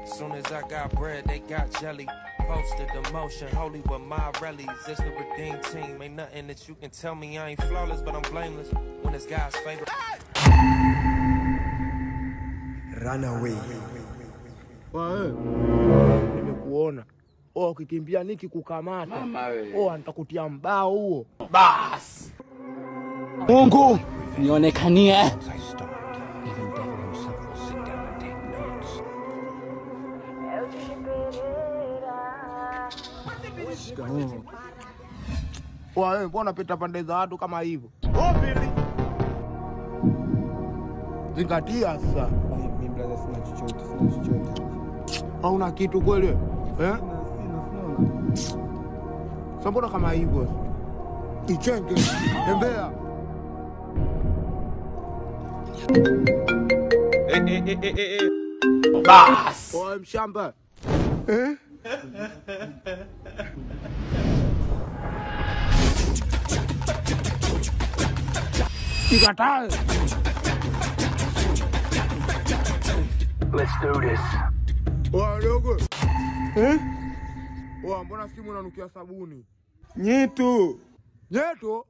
Soon as I got bread, they got jelly. Posted the motion, holy with my rallies. It's the redeemed team. Ain't nothing that you can tell me. I ain't flawless, but I'm blameless. When it's God's favorite. Runaway. Nimekuona. Ukikimbia niki kukamata. Nitakutia mbao huo. Bas. Mungu, nionekanie. Mbona pita pande za watu kama hivyo? Zingatia sasa. Mimi brother sina chochote. Hauna kitu kweli? Sina. Mbona kama hivyo? Ichenge. Tembea. Bas. Mshamba. Tikatae. Let's do this. Dogo. Mbona simu inanukia sabuni? Nyeto. Nyeto?